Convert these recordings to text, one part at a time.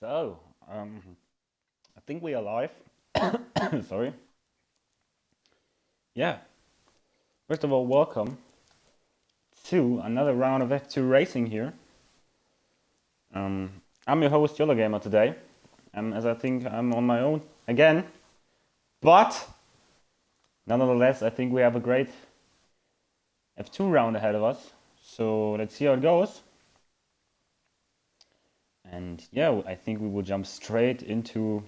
So, I think we are live. Sorry. Yeah. First of all, welcome to another round of F2 Racing here. I'm your host, Gamer today, as I think I'm on my own again. But, nonetheless, I think we have a great F2 round ahead of us. So, let's see how it goes. And yeah, I think we will jump straight into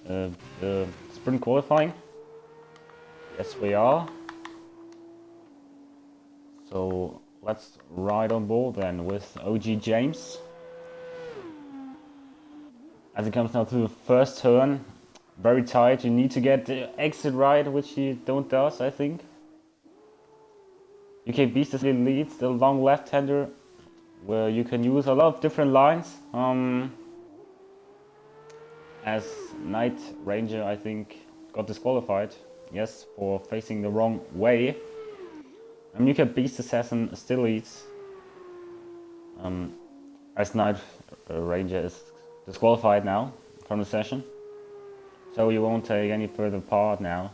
the sprint qualifying. Yes, we are. So let's ride on board then with OG James. As it comes now to the first turn, very tight. You need to get the exit right, which you don't does, I think. UK Beast leads the long left-hander, where you can use a lot of different lines. As Night Ranger, I think, got disqualified. Yes, for facing the wrong way. UK Beast Assassin still leads. As Night Ranger is disqualified now from the session, so you won't take any further part now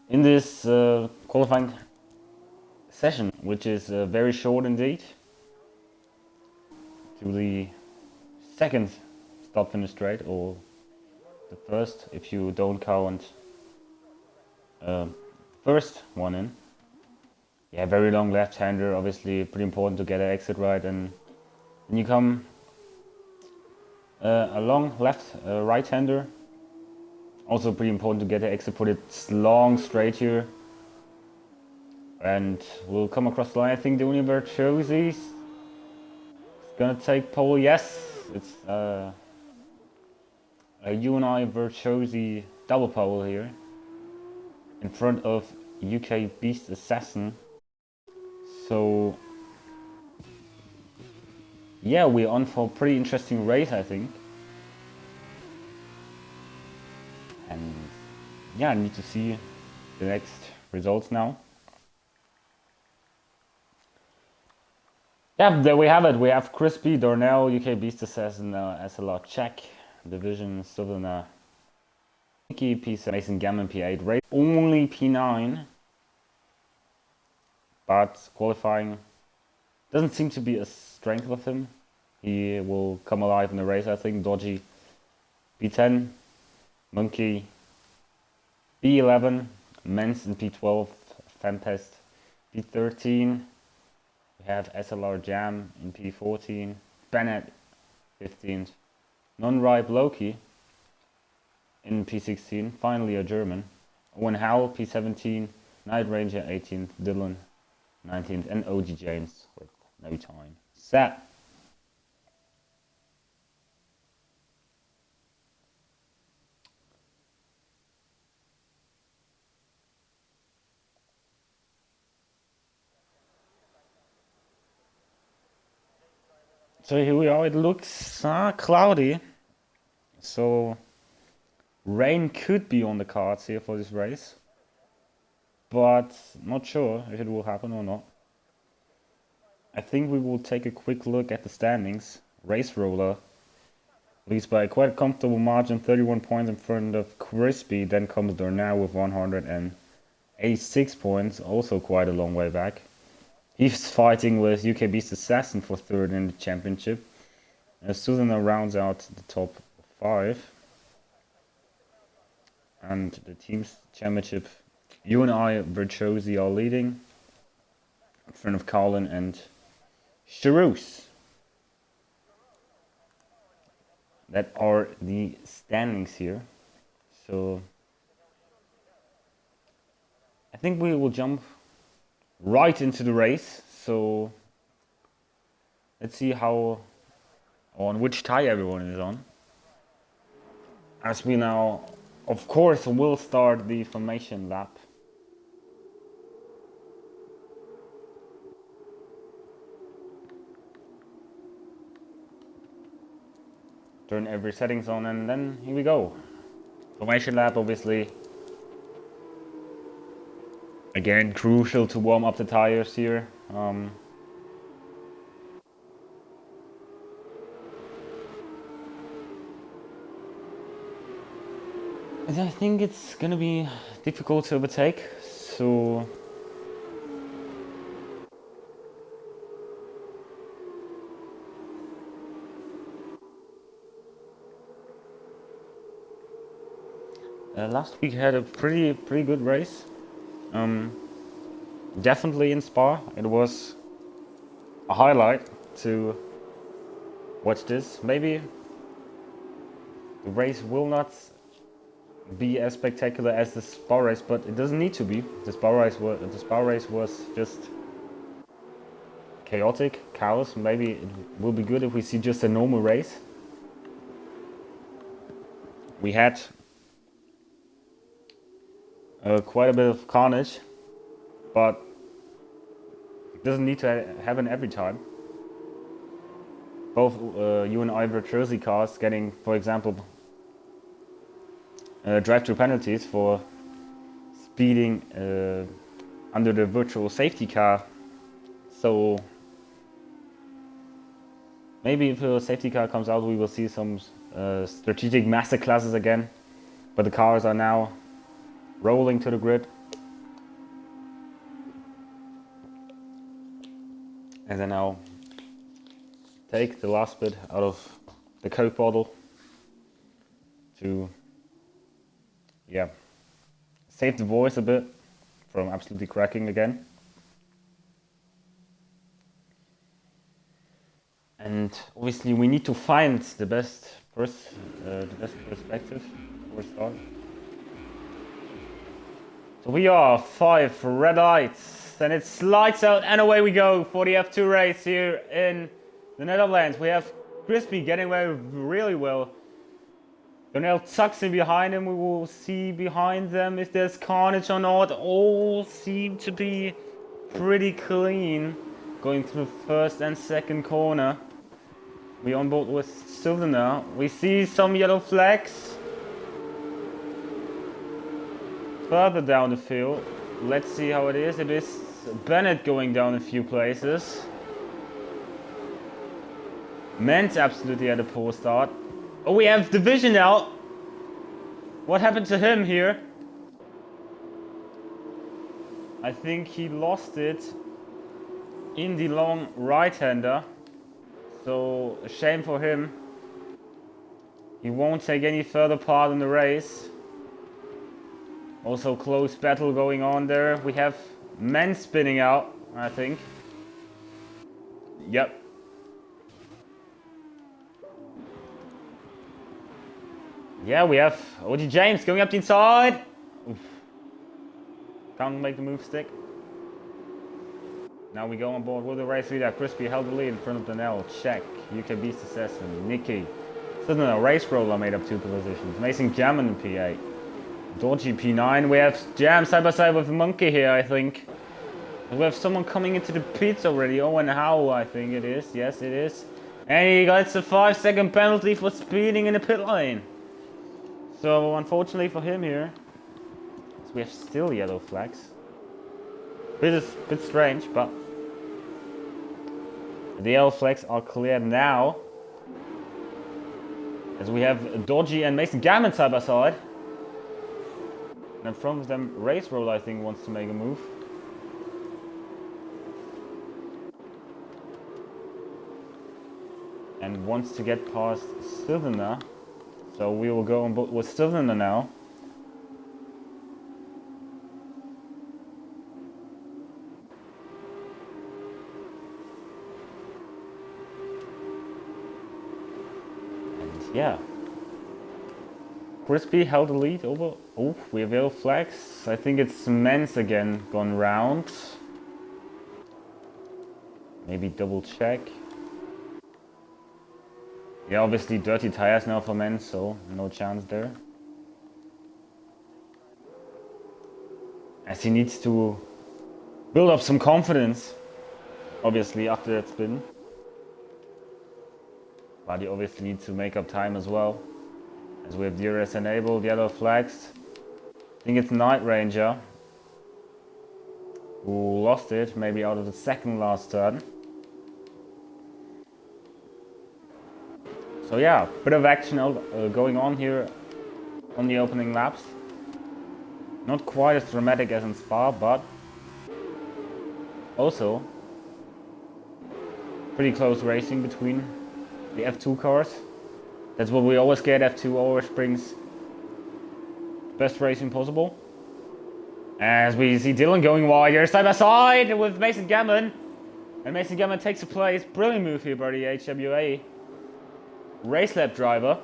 in this qualifying session, which is very short indeed, to the second stop finish straight, or the first if you don't count first one in. Yeah, very long left-hander, obviously pretty important to get an exit right, and then you come a long right-hander, also pretty important to get the exit, put it long straight here, and we'll come across the line. I think the Univerchosi is gonna take pole. Yes, it's a Univerchosi double pole here in front of UK Beast Assassin. So yeah, we're on for a pretty interesting race, I think. And yeah, I need to see the next results now. Yeah, there we have it. We have Crispy, Darnell, UK Beast Assassin, SLR check, Division, Southerner, Nicky, P7, Mason Gammon, P8, race only P9. But qualifying doesn't seem to be a strength of him. He will come alive in the race, I think. Dodgy, P10, Monkey, P11, Manson, P12, Tempest, P13. We have SLR Jam in P14, Bennett 15th, Non-Ripe Loki in P16, finally a German, Owen Howell P17, Night Ranger 18th, Dylan 19th, and OG James with no time set. So here we are. It looks cloudy, so rain could be on the cards here for this race, but not sure if it will happen or not. I think we will take a quick look at the standings. Race Roller leads by a quite comfortable margin, 31 points in front of Crispy. Then comes Darnell with 186 points, also quite a long way back. He's fighting with UK Beast Assassin for third in the championship. Susanna rounds out the top 5. And the team's championship, you and I, Virtuosi, are leading in front of Carlin and Charouse. That are the standings here. So I think we will jump right into the race. So let's see on which tie everyone is on. As we now, of course, will start the formation lap. Turn every settings on, and then here we go. Formation lap, obviously. Again, crucial to warm up the tires here. I think it's gonna be difficult to overtake, so last week had a pretty good race. Definitely in Spa, it was a highlight to watch this. Maybe the race will not be as spectacular as the Spa race, but it doesn't need to be. The Spa race was just chaotic, chaos. Maybe it will be good if we see just a normal race. We had quite a bit of carnage, but it doesn't need to happen every time. Both you and I were Jersey cars getting, for example, drive-through penalties for speeding under the virtual safety car. So maybe if a safety car comes out, we will see some strategic masterclasses again. But the cars are now rolling to the grid. And then I'll take the last bit out of the Coke bottle to, yeah, save the voice a bit from absolutely cracking again. And obviously we need to find the best perspective for a start. So we are 5 red lights, and it's lights out and away we go for the F2 race here in the Netherlands. We have Crispy getting away really well. Donnell tucks in behind him. We will see behind them if there's carnage or not. All seem to be pretty clean going through the first and second corner. We on board with Silver now. We see some yellow flags further down the field. Let's see how it is. It is Bennett going down a few places. Ment's absolutely at a poor start. Oh, we have Division out. What happened to him here? I think he lost it in the long right-hander. So, a shame for him. He won't take any further part in the race. Also, close battle going on there. We have Men spinning out, I think. Yep. Yeah, we have OG James going up the inside. Oof. Can't make the move stick. Now we go on board with the race leader. Crispy held the lead in front of Donnell. Check. UK Beast Assessment. Nicky. Still a race roller made up 2 positions. Mason Gammon in P8. Dodgy P9. We have Jam side by side with Monkey here, I think. We have someone coming into the pits already. Owen Howe, I think it is. Yes, it is. And he gets a 5-second penalty for speeding in the pit lane. So, unfortunately for him here, we have still yellow flags. Bit strange, but the yellow flags are cleared now. As we have Dodgy and Mason Gammon side by side. And in front of them, Race Roll, I think, wants to make a move. And wants to get past Silverner. So we will go on board with Silverner now. And yeah. Crispy held the lead over. Oh, we have yellow flags. I think it's Men's again gone round. Maybe double check. Yeah, obviously dirty tires now for men, so no chance there. As he needs to build up some confidence, obviously, after that spin. But he obviously needs to make up time as well. As we have DRS enabled, yellow flags. I think it's Night Ranger who lost it, maybe out of the second last turn. So yeah, bit of action going on here on the opening laps. Not quite as dramatic as in Spa, but also pretty close racing between the F2 cars. That's what we always get. F2 always brings best racing possible. As we see Dylan going wide here, side by side with Mason Gammon. And Mason Gammon takes a place. Brilliant move here by the HWA race lap driver.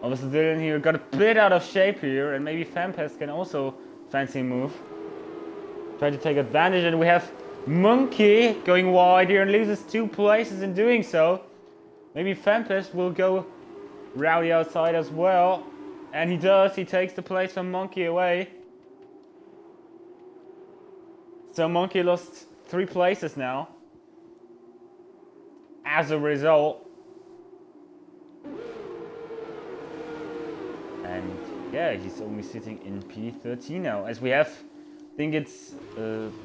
Obviously Dylan here got a bit out of shape here, and maybe Fampest can also fancy a move. Try to take advantage, and we have Monkey going wide here and loses 2 places in doing so. Maybe Fampest will go rowdy outside as well. And he does, he takes the place from Monkey away. So Monkey lost 3 places now. As a result. And yeah, he's only sitting in P13 now. As we have, I think it's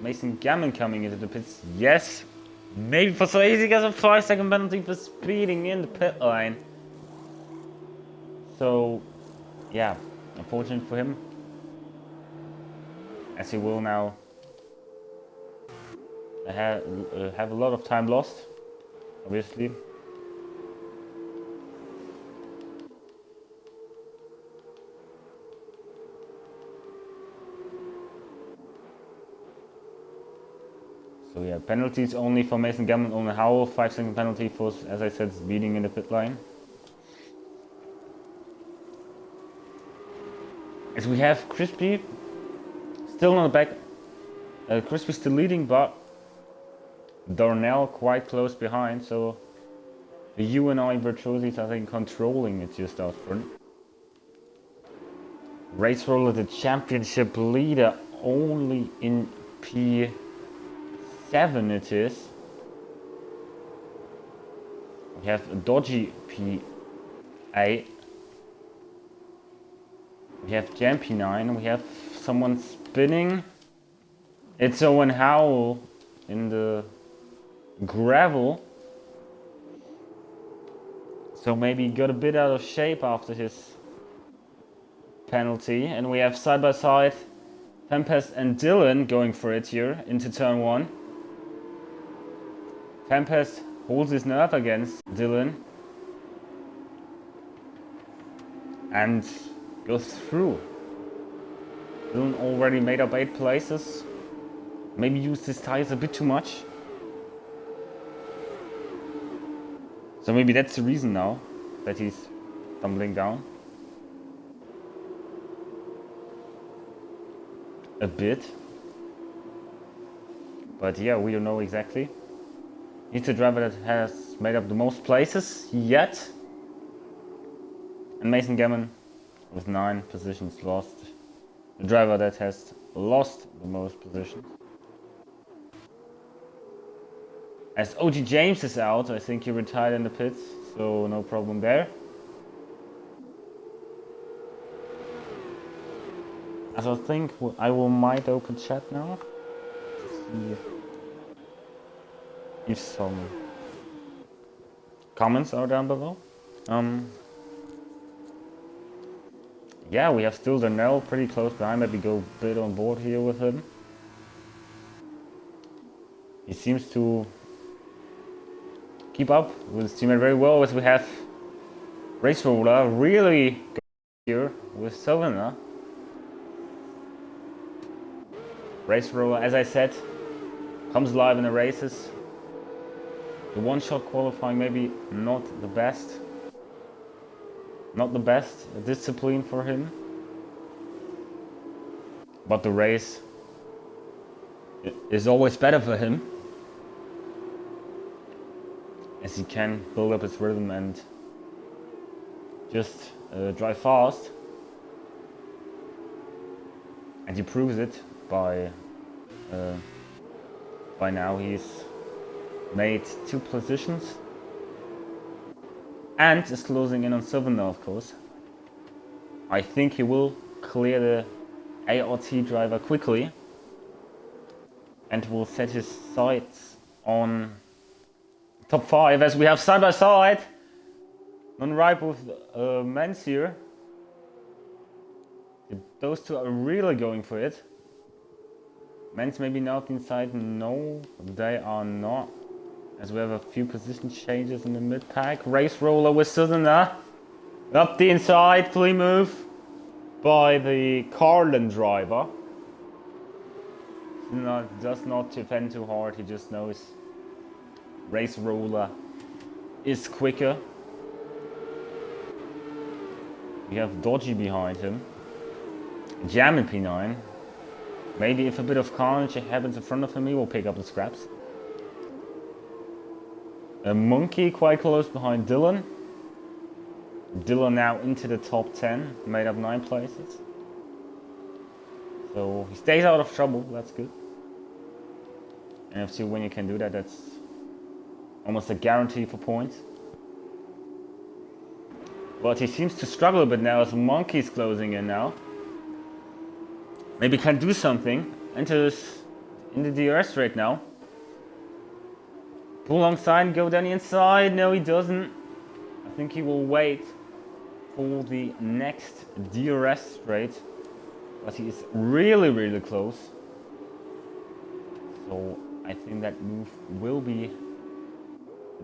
Mason Gammon coming into the pits. Yes, maybe for so easy as a 5-second penalty for speeding in the pit line. So yeah, unfortunate for him. As he will now have a lot of time lost, obviously. So yeah, penalties only for Mason Gammon on Howell, 5-second penalty for, as I said, speeding in the pit line. As we have Crispy still on the back, Crispy still leading, but Darnell quite close behind, so the UNI Virtuosis I think controlling it just out front. Race Roller, the championship leader, only in P7 it is. We have a dodgy P8. We have Jam P9, we have someone spinning. It's Owen Howell in the gravel. So maybe he got a bit out of shape after his penalty. And we have side by side Tempest and Dylan going for it here into turn 1. Tempest holds his nerve against Dylan and goes through. Dylan already made up 8 places. Maybe used his tires a bit too much. So maybe that's the reason now that he's tumbling down. A bit. But yeah, we don't know exactly. He's the driver that has made up the most places yet. And Mason Gammon with 9 positions lost. The driver that has lost the most positions. As OG James is out, I think he retired in the pits, so no problem there. As I think I might open chat now to see if some comments are down below. Yeah, we have still Darnell pretty close behind. Maybe go a bit on board here with him. He seems to keep up with his teammate very well, as we have Race Roller really good here with Sylvana. Race Roller, as I said, comes live in the races. The one-shot qualifying maybe not the best. Not the best discipline for him. But the race is always better for him, as he can build up his rhythm and just drive fast. And he proves it by now he's made 2 positions and is closing in on Sylvana, of course. I think he will clear the ART driver quickly and will set his sights on top 5, as we have side by side Non-ripe with Mens here. Those two are really going for it. Mens maybe not inside, no, they are not. As we have a few position changes in the mid-pack. Race roller with Susanna. Up the inside, flea move by the Carlin driver. Does not defend too hard, he just knows race roller is quicker. We have Dodgy behind him. Jam in P9. Maybe if a bit of carnage happens in front of him, he will pick up the scraps. A Monkey quite close behind Dylan. Dylan now into the top 10, made up 9 places. So he stays out of trouble, that's good. And if when you can do that, that's almost a guarantee for points. But he seems to struggle a bit now as Monkey's closing in now. Maybe can do something. Into the DRS right now. Pull alongside and go down the inside. No, he doesn't. I think he will wait for the next DRS straight. But he is really, really close. So I think that move will be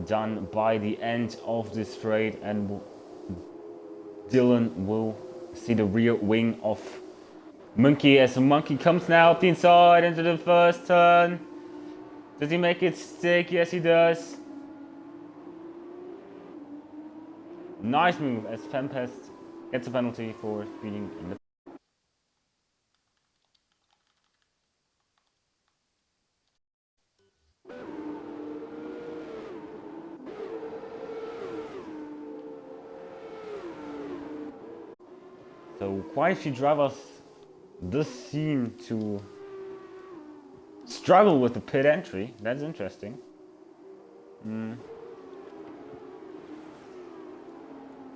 done by the end of this straight, and Dylan will see the rear wing of Monkey as the Monkey comes now up the inside into the first turn. Does he make it stick? Yes, he does. Nice move as Tempest gets a penalty for speeding in the. So quite a few drivers does seem to struggle with the pit entry. That's interesting.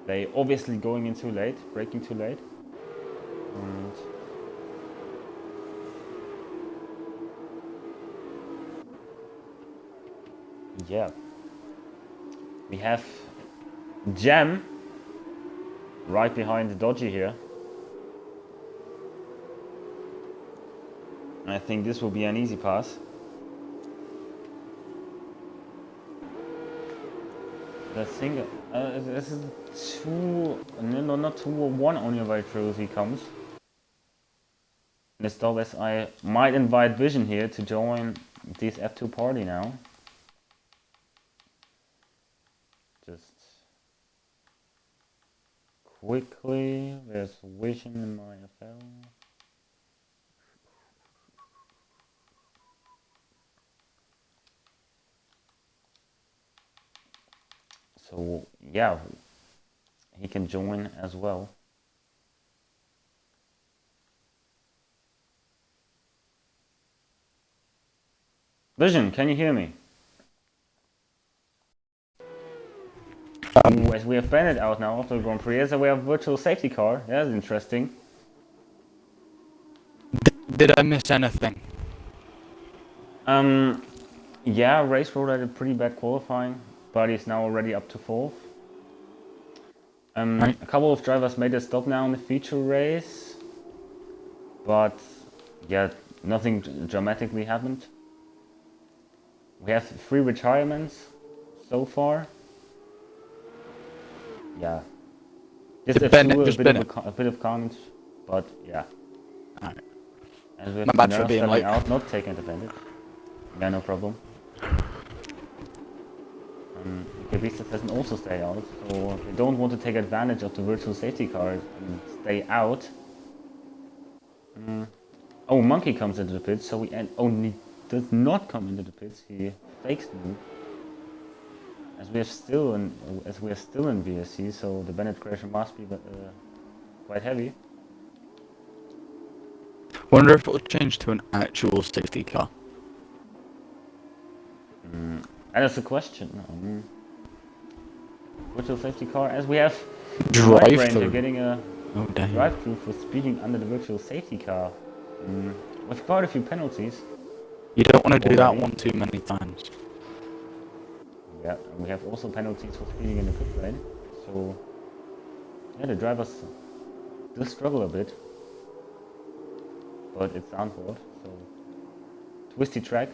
They obviously going in too late, braking too late. And yeah, we have Jam right behind the Dodgy here. I think this will be an easy pass. The thing, this is not 201 on your way through if he comes. As though as I might invite Vision here to join this F2 party now. Just quickly, there's Vision in my FL. So yeah, he can join as well. Vision, can you hear me? As we have Bennett out now after the Grand Prix, so we have virtual safety car. That's interesting. Did I miss anything? Yeah, Race Road had a pretty bad qualifying, but he's now already up to 4th. Right. A couple of drivers made a stop now in the feature race, but yeah, nothing dramatically happened. We have 3 retirements so far. Yeah, just a bit of carnage, but yeah. Alright. As we have My bad for being late. out, not taking advantage. Yeah, no problem. Kibistas doesn't also stay out, so they don't want to take advantage of the virtual safety car and stay out. Oh, Monkey comes into the pits, so he only does not come into the pits. He fakes the move. As we are still in VSC, so the Bennett crash must be quite heavy. Wonder if it will change to an actual safety car. That is the question. Virtual safety car, as we have Drive-through. getting a damn. drive-through for speeding under the virtual safety car. With quite a few penalties. You don't want to do that one too many times. Yeah, and we have also penalties for speeding in the pit lane. So yeah, the drivers still struggle a bit, but it's downboard, so twisty track,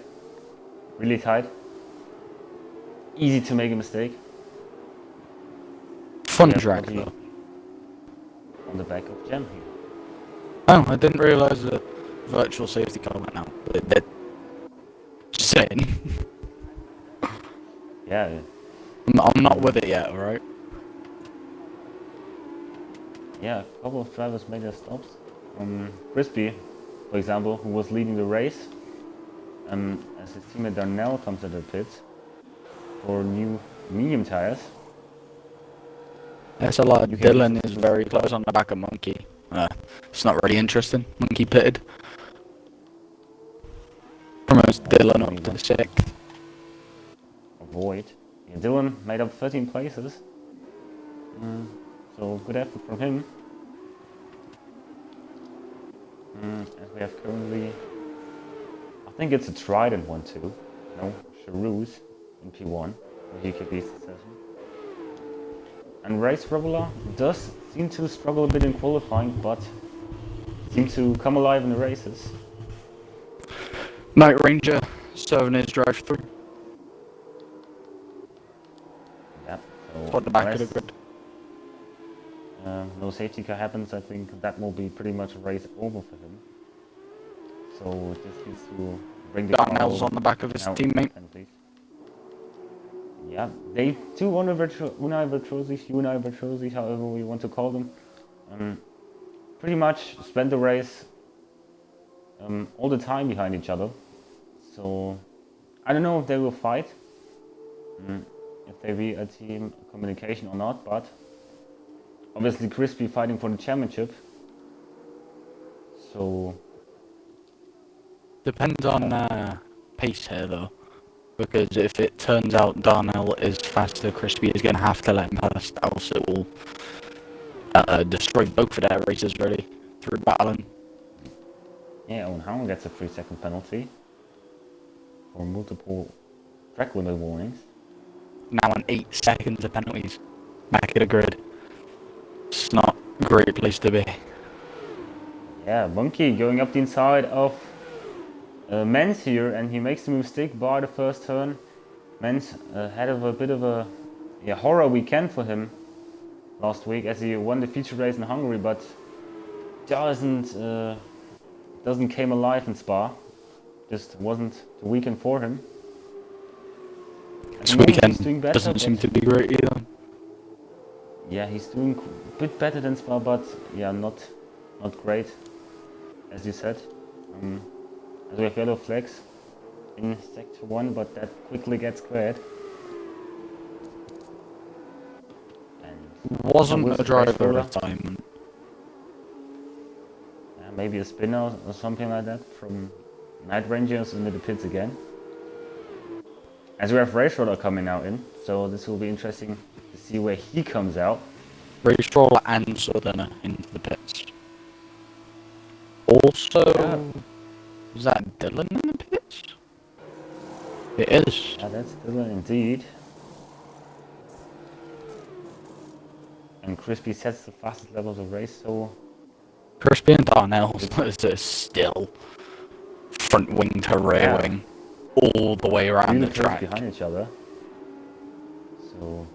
really tight, easy to make a mistake. Fun We have track Monty though. on the back of Gem here. Oh, I didn't realise the virtual safety car went out, but it did. Just saying. Yeah, I'm not with it yet, alright? yeah, a couple of drivers made their stops. Crispy, for example, who was leading the race, as his teammate Darnell comes to the pits for new medium tires. SLR You can Dylan just- is very close on the back of Monkey. It's not really interesting. Monkey pitted. Promotes Dylan up to 6th. Avoid. Yeah, Dylan made up 13 places. So good effort from him. As we have currently, I think it's a Trident one too. No, Charouz in P1 for GKB's session. And Race Rebula does seem to struggle a bit in qualifying, but seem to come alive in the races. Night Ranger serving his drive through. Yeah, so Toward the back of the unless, grid. no safety car happens, I think that will be pretty much a race over for him. So just needs to bring the car Darnell's over. on the back of his Now, teammate. penalties. Yeah, they do Unai Virtuosi, however we want to call them. Pretty much spend the race all the time behind each other. So I don't know if they will fight, if they be a team communication or not, but obviously Crispy fighting for the championship. So Depends on pace here though. Because if it turns out Darnell is faster, Crispy is going to have to let him past, else it will destroy both of their races really through battling. yeah, Owen Hound gets a 3-second penalty for multiple track limit warnings. Now on 8 seconds of penalties. Back of the grid. It's not a great place to be. Yeah, Monkey going up the inside of Mens here, and he makes the mistake by the first turn. Mens had a bit of a horror weekend for him last week, as he won the feature race in Hungary, but doesn't came alive in Spa. Just wasn't the weekend for him. This weekend better, doesn't seem to be great either. Yeah, he's doing a bit better than Spa, but yeah, not great, as you said. As we have yellow flags in sector 1, but that quickly gets cleared. And Wasn't a driver roller. retirement. Maybe a spinner or something like that from Night Rangers into the pits again. As we have Race Roller coming now in, so this will be interesting to see where he comes out. Race Roller and Southerner in the pits. Also, is that Dylan in the pits? It is. Yeah, that's Dylan indeed. And Crispy sets the fastest levels of race, so Crispy and Darnell is still front wing to rear wing all the way around really the close track. behind each other. So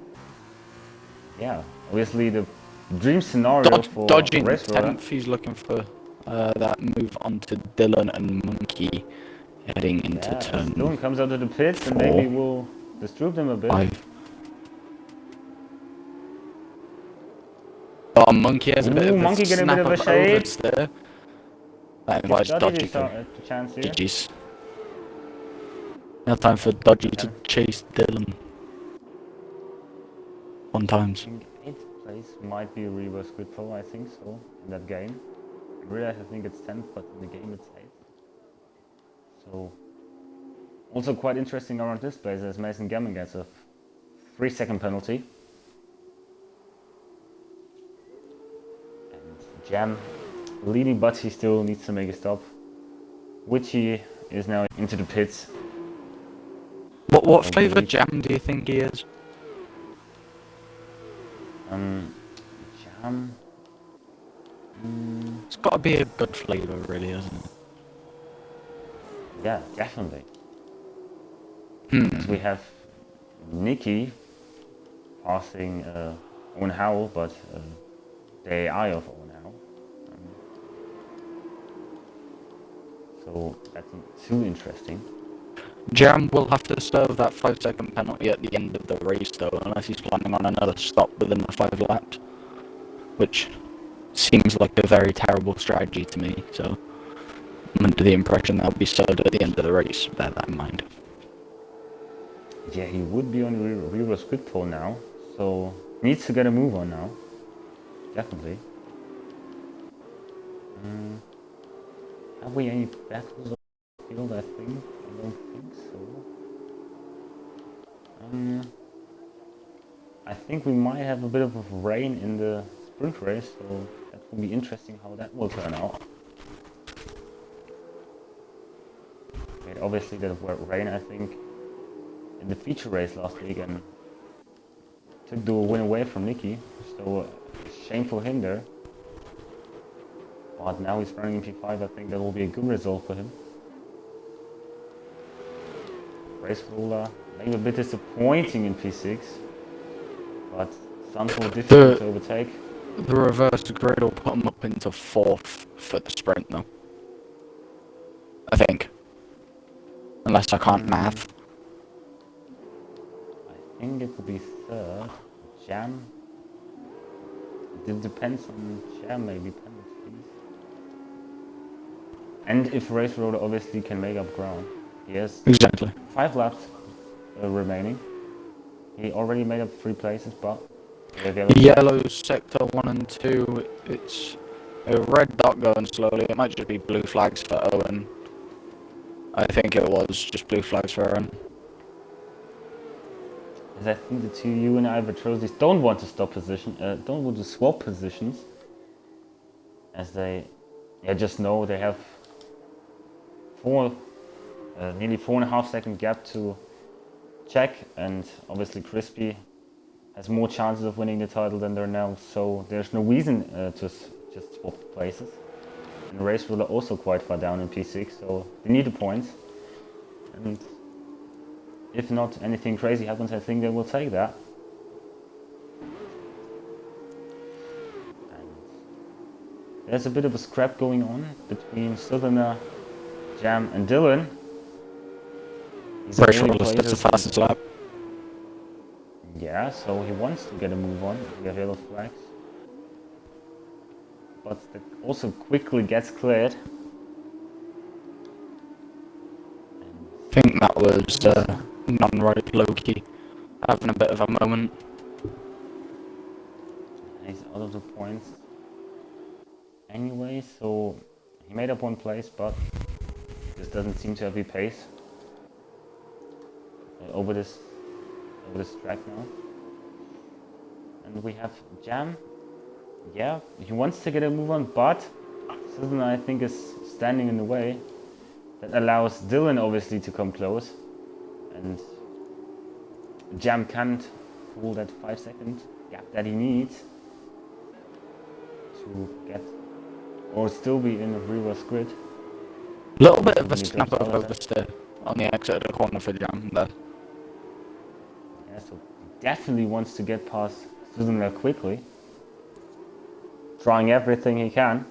yeah, obviously the dream scenario for Dodging Race Roller. 10th, he's looking for that move onto Dylan and Monkey heading into turn Dylan comes out of the pits and 4. maybe will disturb them a bit. 5. Oh, Monkey has a bit of a Monkey getting a snap bit of a of shade. overs there. That invites Dodgy to chance here. GG's. Now time for Dodgy to chase Dylan. 1 times. 8th place might be a reverse grid pro, I think so, in that game. In real life I think it's 10th, but in the game it's 8th. So, also quite interesting around this place as Mason Gammon gets a 3-second penalty. And Jam leading, but he still needs to make a stop, which he is now into the pits. What flavour jam do you think he is? Um, jam. It's got to be a good flavour, really, hasn't it? Yeah, definitely. As we Hmm. have Nikki passing Owen Howell, but the AI of Owen Howell. So that's not too interesting. Jam will have to serve that 5-second penalty at the end of the race, though, unless he's planning on another stop within the 5 laps, which seems like a very terrible strategy to me, so I'm under the impression that'll be served at the end of the race. Bear that in mind. Yeah, he would be on the reverse grid pole now, so needs to get a move on now. Definitely. Have we any battles on the field? I think. I don't think so. I think we might have a bit of rain in the sprint race, so that will be interesting how that will turn out. Obviously, there were rain, I think, in the feature race last week and took the win away from Nicky, so shame for him there. But now he's running in P5, I think that will be a good result for him. Race ruler, maybe a bit disappointing in P6, but Santo difficult to overtake. The reverse grid will put him up into 4th for the sprint, though. I think. Unless I can't math. I think it will be 3rd. Jam. It depends on Jam, maybe penalties. And if Race Roller obviously can make up ground. He has Exactly. 5 laps remaining. He already made up 3 places, but Yellow sector 1 and 2. It's a red dot going slowly. It might just be blue flags for Owen. I think it was just blue flags for Owen. As I think the two you and Albatrosses don't want to stop position, don't want to swap positions, as they, just know they have nearly 4.5 second gap to check, and obviously Crispy has more chances of winning the title than there now, so there's no reason to just swap places. And Race Ruler also quite far down in P6, so they need the points. And if not anything crazy happens, I think they will take that. And there's a bit of a scrap going on between Southerner, Jam and Dylan. Race Ruler sets the fastest lap. Yeah, so he wants to get a move on. We have yellow flags. But that also quickly gets cleared. I think that was non-right Loki having a bit of a moment. He's out of the points anyway, so he made up 1 place, but just doesn't seem to have the pace over this track now. And we have Jam. Yeah, he wants to get a move on, but Susan, I think, is standing in the way. That allows Dylan obviously to come close, and Jam can't pull that 5-second gap that he needs to get or still be in the reverse grid. Little bit of a snap of oversteer on the exit of the corner for Jam there. Yeah, so he definitely wants to get past Susan quickly, trying everything he can.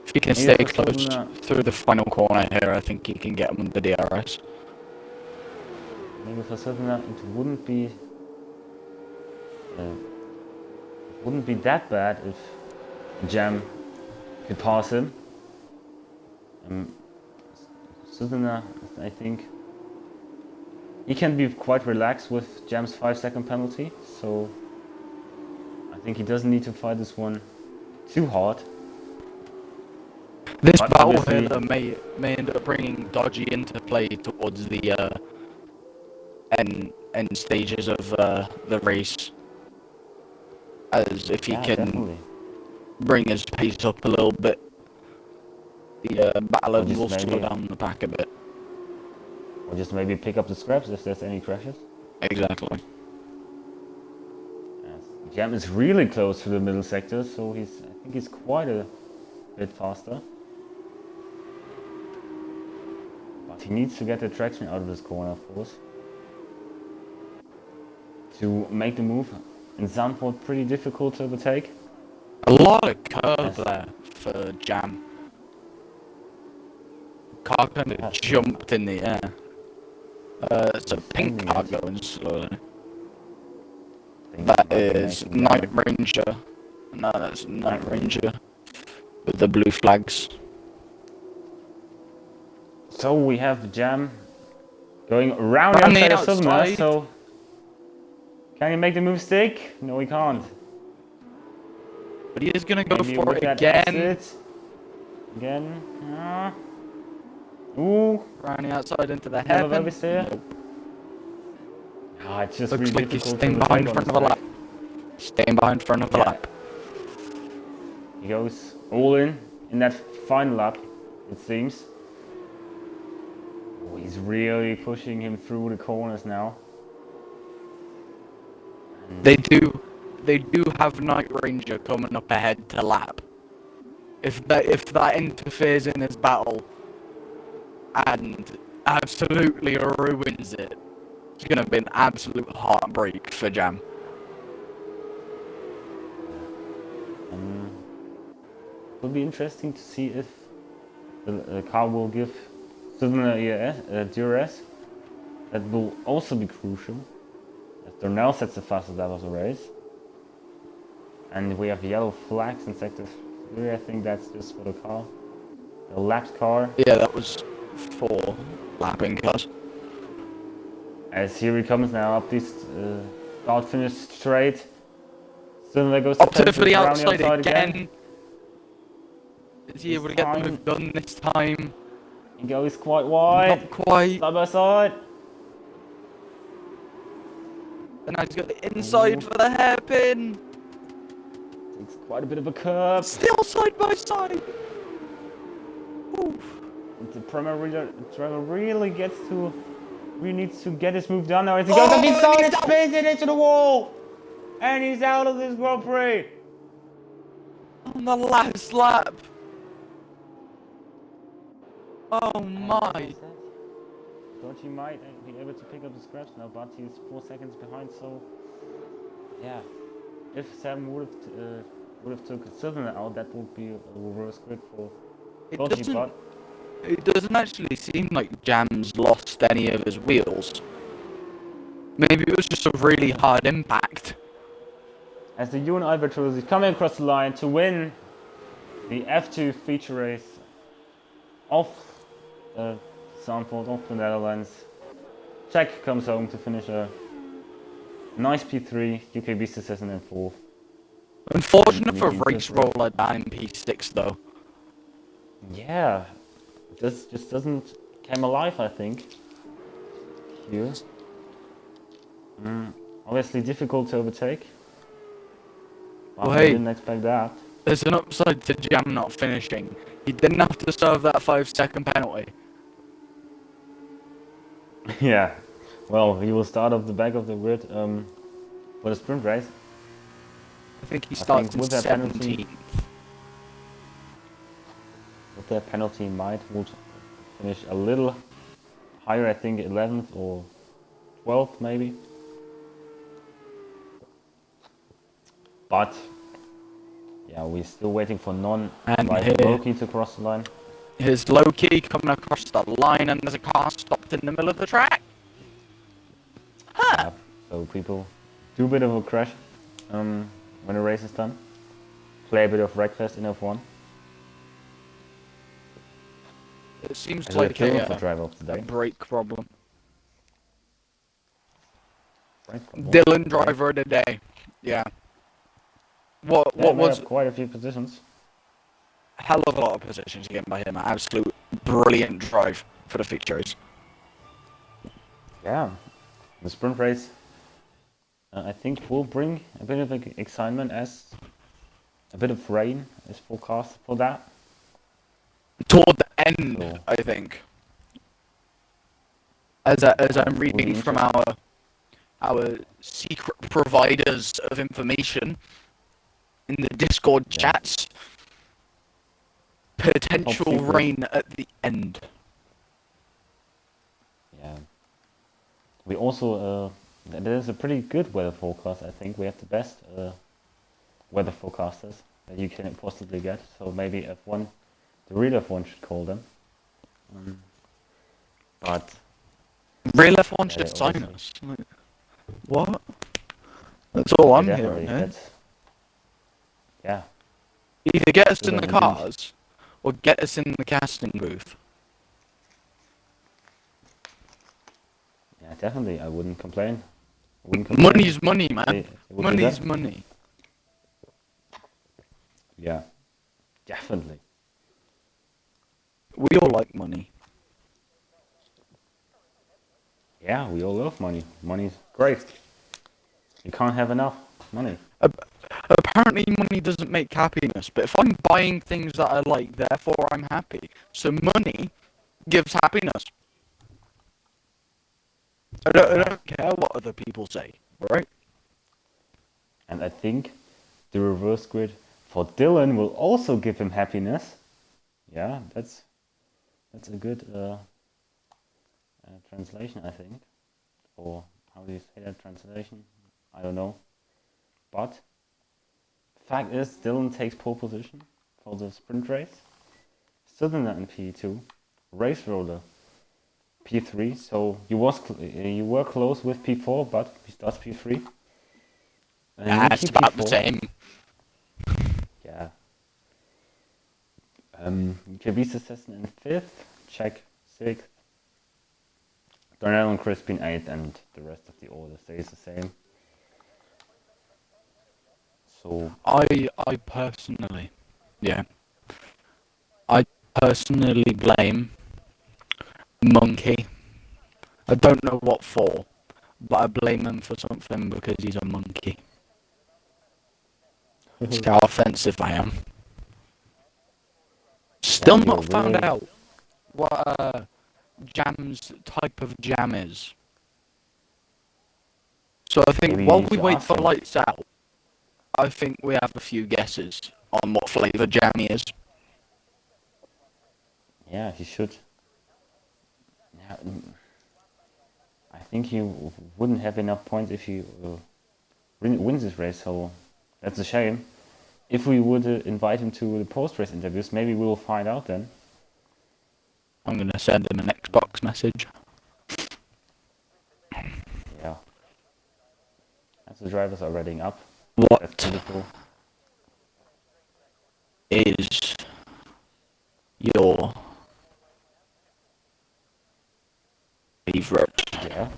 If he can stay close through the final corner here, I think he can get him the DRS. Maybe for Susan it wouldn't be that bad if Jam could pass him. Susan, I think he can be quite relaxed with Jam's 5-second penalty, so I think he doesn't need to fight this one too hard. This battle here may end up bringing Dodgy into play towards the end stages of the race, as if he can bring his pace up a little bit, the battle will slow down the pack a bit. Or just maybe pick up the scraps if there's any crashes. Exactly. Jam is really close to the middle sector, so I think he's quite a bit faster. But he needs to get the traction out of this corner, of course, to make the move. In Zandvoort, pretty difficult to overtake. A lot of curve there for Jam. Car kind of jumped in the air. It's a pink car going slowly. That is Night Ranger. No, that's Night Ranger with the blue flags. So we have Jam going around the outside of Southerner, so can he make the move stick? No, he can't. But he is gonna go Maybe for it again. Again. Ooh. Round the outside into the hairpin. Nope. It's just Looks really like he's difficult staying behind front of a lap. Staying behind front of a lap. He goes all in that final lap, it seems. Oh, he's really pushing him through the corners now. They do have Night Ranger coming up ahead to lap. If that interferes in his battle and absolutely ruins it, it's gonna be an absolute heartbreak for Jam. It'll be interesting to see if the car will give Southerner DRS. That will also be crucial. As Darnell sets the fastest lap of the race. And we have yellow flags in sector 3. I think that's just for the car. The lapped car. Yeah, that was for lapping cars. As here he comes now up this start finish straight. Southerner goes up to the outside again. Is he able to get the move done this time? He goes quite wide. Not quite. Side by side. And now he's got the inside for the hairpin. It's quite a bit of a curve. Still side by side. Oof. The primary driver really needs to get his move done now. As he goes up inside and spins it into the wall. And he's out of this Grand Prix. On the last lap. Oh my. Thought he might be able to pick up the scratch now, but he's 4 seconds behind, so yeah. If Sam would have took Southerner out, that would be a reverse grid for Dodgy, but it doesn't actually seem like Jam's lost any of his wheels. Maybe it was just a really hard impact. As the UN Albatros is coming across the line to win the F2 feature race of Zandvoort, of the Netherlands. Czech comes home to finish a nice P3, UK beats the season in 4th. Unfortunate for Race Roller down in P6 though. Yeah, this just doesn't come alive, I think. Here. Obviously difficult to overtake. Well, I didn't expect that. There's an upside to Jam not finishing. He didn't have to serve that 5-second penalty. Yeah, well, he will start off the back of the grid for the sprint race. I think he starts in 17th. With that penalty, would finish a little higher, I think 11th or 12th maybe. But yeah, we're still waiting for Loki to cross the line. Here's Loki coming across the line, and there's a car stopped in the middle of the track. Huh. Yeah, so people do a bit of a crash when the race is done. Play a bit of Wreckfest in F1. It seems like a brake problem. Dylan driver of the day. Yeah. What was quite a few positions. Hell of a lot of positions again by him. Absolute brilliant drive for the features. Yeah, the sprint race I think will bring a bit of excitement as a bit of rain is forecast for that. Toward the end, I think. As I'm reading from our our secret providers of information in the Discord Yeah. chats. Potential secret. rain at the end. Yeah. We also there's a pretty good weather forecast. I think we have the best weather forecasters that you can possibly get. So maybe F1, the real F1 should call them. But Real F1 yeah, should they sign obviously. us. Like, what? That's all I'm Definitely. hearing, eh? That's yeah. Either get us Good in the on indeed. cars, or get us in the casting booth. Yeah, definitely. I wouldn't complain. I wouldn't complain. Money's money, if man. they would do Money's that. money. Yeah, definitely. We all like money. Yeah, we all love money. Money's great. You can't have enough money. Apparently, money doesn't make happiness, but if I'm buying things that I like, therefore I'm happy. So money gives happiness. I don't care what other people say, right? And I think the reverse grid for Dylan will also give him happiness. Yeah, that's a good translation, I think. Or how do you say that translation? I don't know. But fact is, Dylan takes pole position for the sprint race. Cylinder in P2, race roller P3. So you were close with P4, but he starts P3. It's about the same. Yeah. Kibis assistant in 5th, Check 6th, Darnell and Crispin 8th, and the rest of the order stays the same. So I personally, yeah, I personally blame Monkey. I don't know what for, but I blame him for something because he's a monkey. See how offensive I am. Still yeah, not found really, out what Jam's type of jam is. So I think maybe you while need we to wait ask for him. lights out, I think we have a few guesses on what flavour jam he is. Yeah, he should. Yeah, I think he wouldn't have enough points if he wins this race. So that's a shame. If we would invite him to the post-race interviews, maybe we will find out then. I'm going to send him an Xbox message. Yeah. As the drivers are reading up. What That's beautiful. is your favourite Yeah.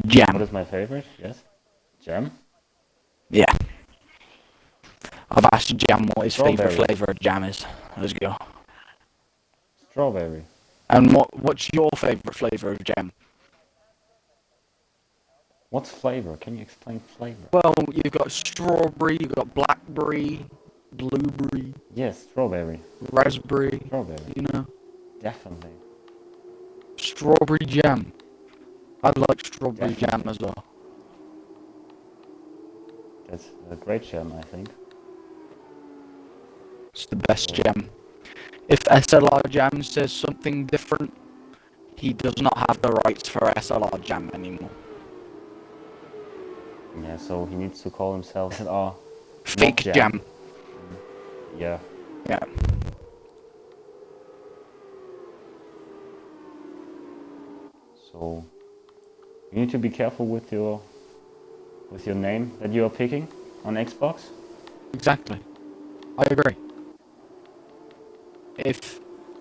jam? What is my favorite? Yes. Jam. Yeah. I've asked Jam what his favourite Strawberry. flavour of jam is. Let's go. Strawberry. And what's your favourite flavour of jam? What's flavor? Can you explain flavor? Well, you've got strawberry, you've got blackberry, blueberry, Yes, strawberry. raspberry, Strawberry. you know. Definitely. Strawberry jam. I like strawberry Definitely. jam as well. That's a great jam, I think. It's the best jam. If SLR Jam says something different, he does not have the rights for SLR Jam anymore. Yeah, so he needs to call himself SLR. Fake jam. Yeah. Yeah. So you need to be careful with your name that you are picking on Xbox. Exactly. I agree. If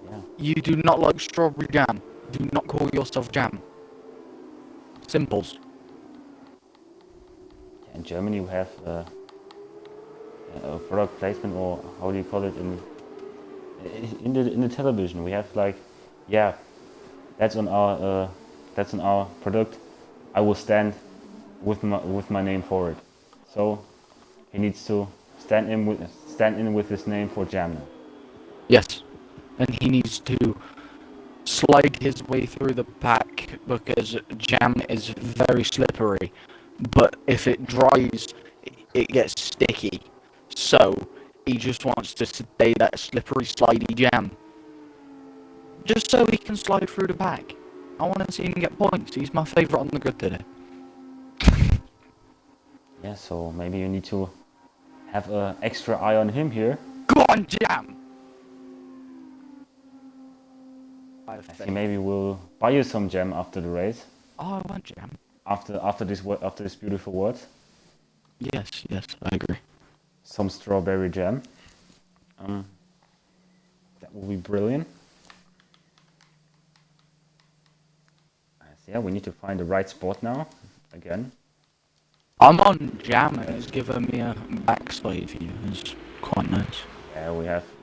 Yeah. you do not like strawberry jam, do not call yourself Jam. Simples. In Germany, we have a product placement, or how do you call it, in the television. We have like, yeah, that's on our product. I will stand with my name for it. So he needs to stand in with his name for Jam now. Yes. And he needs to slide his way through the pack because jam is very slippery. But if it dries, it gets sticky. So he just wants to stay that slippery, slidey jam. Just so he can slide through the pack. I want to see him get points. He's my favourite on the grid today. Yeah, so maybe you need to have an extra eye on him here. Go on, jam! He maybe will buy you some jam after the race. Oh, I want jam. After this beautiful words. Yes, I agree. Some strawberry jam. That will be brilliant. So yeah, we need to find the right spot now. Again. I'm on jam and he's giving me a backslide view. It's quite nice. Yeah,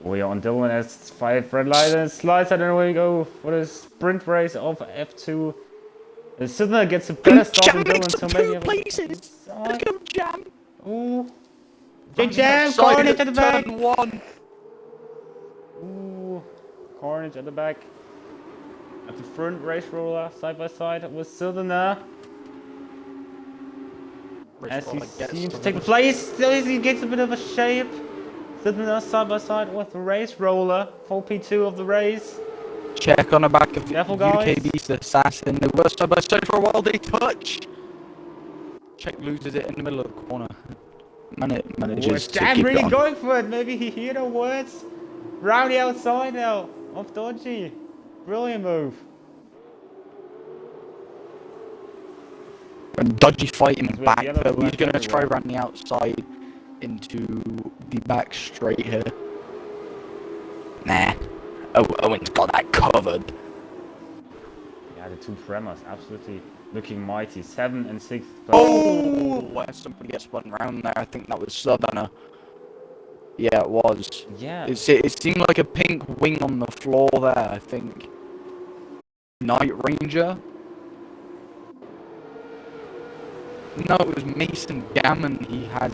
we are on Dylan as 5 red light and slides, and then we go for the sprint race of F2. Sidner gets a better start than Dylan, so maybe places. Look at him, jam. Ooh. Jam, Carnage at the back. Turn 1. Ooh, Carnage at the back. At the front, race roller side by side with Sidner. As he seems to take the place, still he gets a bit of a shape. Sidner side by side with the race roller, 4P2 of the race. Check on the back of Careful, guys. UKB's assassin. They were side by side for a while. They touch. Check loses it in the middle of the corner. Manages to Jam keep really it on. going for it. Maybe he heard the words. Round the outside now of Dodgy. Brilliant move. Dodgy fighting With back, yellow but he's flag going to try everywhere. around the outside into the back straight here. Nah. Oh, Owen's got that covered. Yeah, the two Fremers absolutely looking mighty. 7 and 6. Oh! Where somebody gets spun around there. I think that was Southerner. Yeah, it was. Yeah. It seemed like a pink wing on the floor there, I think. Night Ranger? No, it was Mason Gammon. He has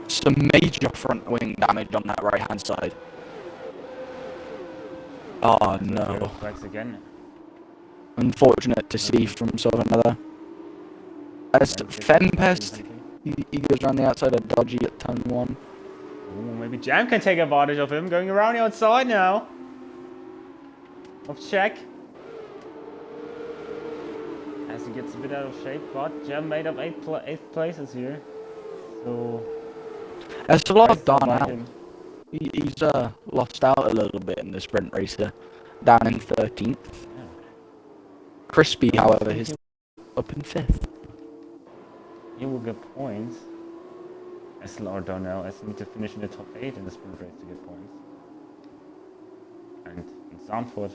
some major front wing damage on that right hand side. Oh no. Flags again. Unfortunate to see from Southerner there. As Fenpest, he goes around the outside of Dodgy at turn 1. Ooh, maybe Jam can take advantage of him. Going around the outside now. Of Check. As he gets a bit out of shape, but Jam made up 8 places here. So... There's a lot of nice to Darn fight out. him. He's lost out a little bit in the sprint race there. Down in 13th. Yeah. Crispy, however, is up in 5th. He will get points. SLR down now as he needs to finish in the top 8 in the sprint race to get points. And in Zandvoort,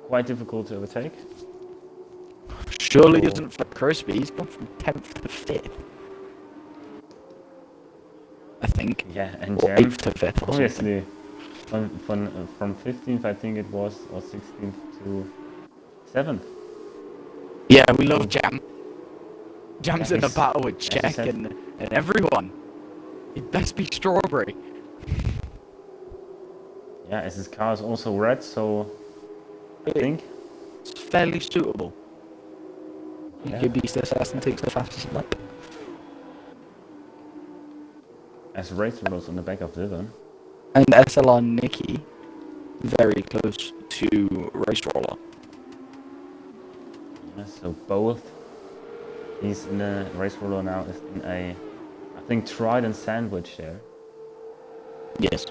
quite difficult to overtake. Surely So- isn't for Crispy. He's gone from 10th to 5th. I think. Yeah, and Or Jam, 8th to 5th. Or something. obviously, from 15th I think it was, or 16th to 7th. Yeah, we love Jam. Jam's Yeah, in a he's- battle with as you Check said- and everyone. He'd best be Strawberry. Yeah, as his car is also red, so I think. It's fairly suitable. Yeah. UKB's assassin takes the fastest lap. As race rules on the back of Dylan. And SLR Nikki, very close to Race Roller. Yeah, so both. He's in the race roller now, is in a, I think, Trident sandwich there. Yes.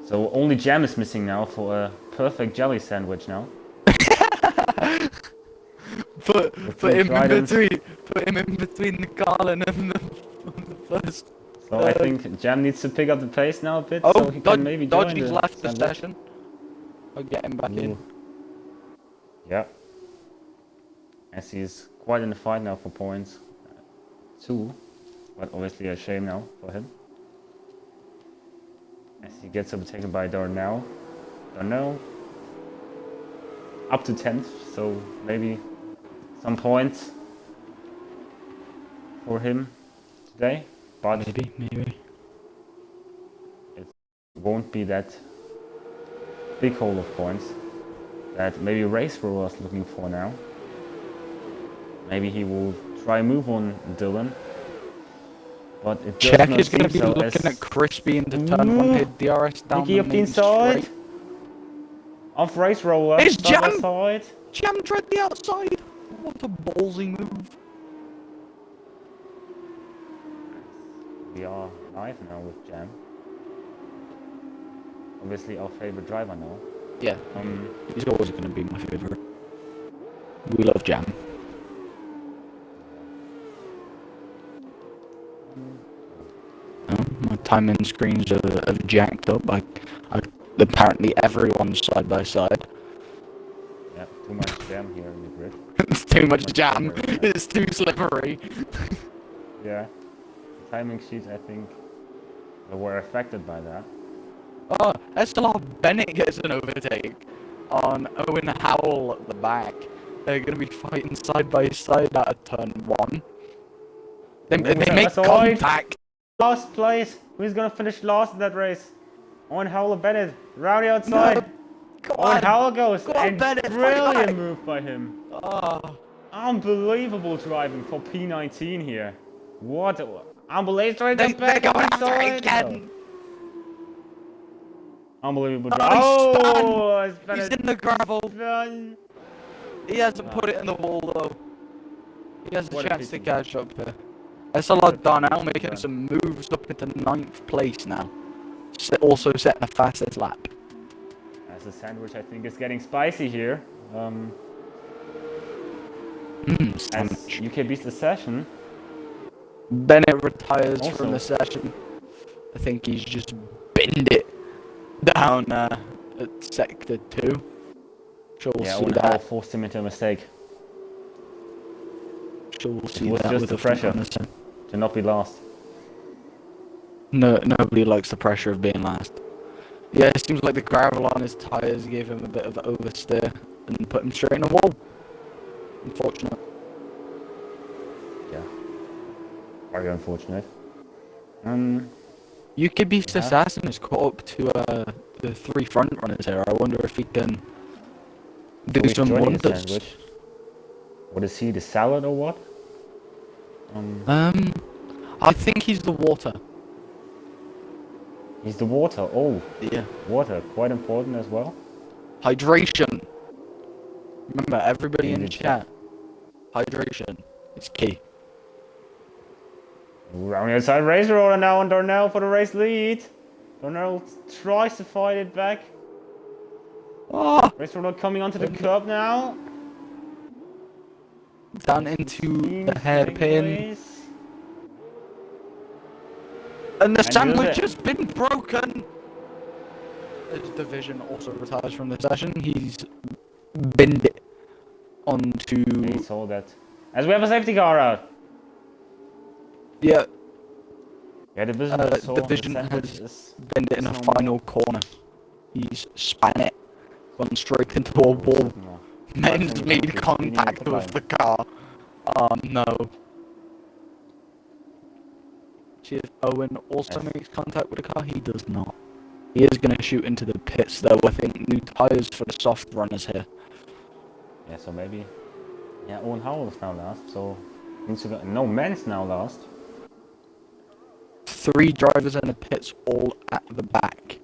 So only Jam is missing now for a perfect jelly sandwich now. Put two him tridents. in between the Carlin and the first. So I think Jam needs to pick up the pace now a bit, Oh, so he can maybe join Dodgy's the left the sandwich. session. I'll get him back in. Ooh. Yeah. As he's quite in the fight now for points. 2, but obviously a shame now for him. As he gets overtaken by Darnell. Darnell up to 10th, so maybe some points for him today, but Maybe. it won't be that big haul of points that maybe Race Roller is looking for now. Maybe he will try a move on Dylan. But it does Check not is going seem to be so looking as... at Crispy into turn 1, hit DRS down Nicky the up the main inside. straight. Off Race Roller, It's side by Jam! side. Jam tread the outside! What a ballsy move. We are live now with Jam. Obviously our favorite driver now. Yeah, he's always going to be my favourite. We love Jam. My timing screens are jacked up. Apparently everyone's side by side. Yeah, too much Jam here in the grid. It's too much jam. Slippery, right? It's too slippery. Yeah. The timing sheets, I think, were affected by that. Oh, SLR Bennett gets an overtake on Owen Howell at the back. They're going to be fighting side by side out of turn 1. They make contact. Last place. Who's gonna finish last in that race? Owen Howell or Bennett? Round the outside. No. Go Owen on. Howell goes. Go on, And Bennett, fight brilliant back. move by him. Oh. Unbelievable driving for P19 here. What? Unbelievable. They're Back going up after it inside. again. Unbelievable Oh, drive. Oh, it's He's Bennett. in the gravel. Done. He hasn't put it in the wall though. He has a What a chance to pity. catch up here. SLR Darnell making some moves up into 9th place now. Also setting the fastest lap. As a sandwich, I think is getting spicy here. As Sandwich. UK beats the session. Bennett retires Also- from the session. I think he's just binned it down at sector 2. Sure we'll Yeah, see Owen Howell that. forced him into a mistake. Sure we'll see was that just with the front pressure. runners then. To not be last. No, nobody likes the pressure of being last. Yeah, it seems like the gravel on his tyres gave him a bit of oversteer and put him straight in a wall. Unfortunate. Yeah. Very unfortunate. UK Beast Yeah. Assassin is caught up to the 3 front runners here. I wonder if he can do Who is some joining the wonders. sandwich? What is he, the salad or what? I think he's the water. He's the water. Oh, Yeah. water. Quite important as well. Hydration. Remember, everybody in Indeed. chat. Hydration is key. Round the outside race roller now on Darnell for the race lead. Darnell tries to fight it back. Oh, Race roller coming onto the curb now. down into Seems the hairpin. race. And the And sandwich here's has been broken. His division also retires from the session. He's binned it onto... He saw that. As we have a safety car out. Yeah, Yeah, the vision saw division the sandwich has is binned it in a it's no final corner. He's span it. Gone straight into a wall. no. Men's made contact with the car. Oh no. See if Owen also makes contact with the car. He does not. He is going to shoot into the pits though. I think new tyres for the soft runners here. Yeah, so maybe. Yeah, Owen Howell is now last, so means no, Men's now last. 3 drivers in the pits all at the back.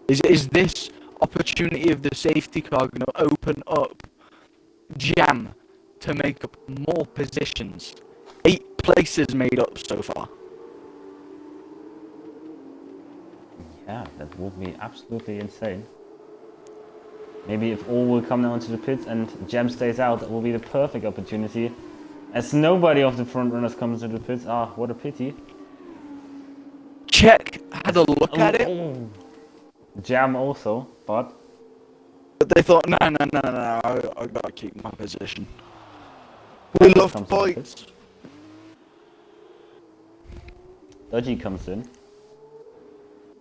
Is this opportunity of the safety car going to open up Jam to make up more positions? 8 places made up so far. Yeah, that would be absolutely insane. Maybe if all will come down to the pits and Jam stays out, that will be the perfect opportunity. As nobody of the front runners comes to the pits. Ah, what a pity. Check had a look at it, Oh. Jam also, but but they thought, no, I gotta keep my position. We love comes to the points. pits. Dodgy comes in.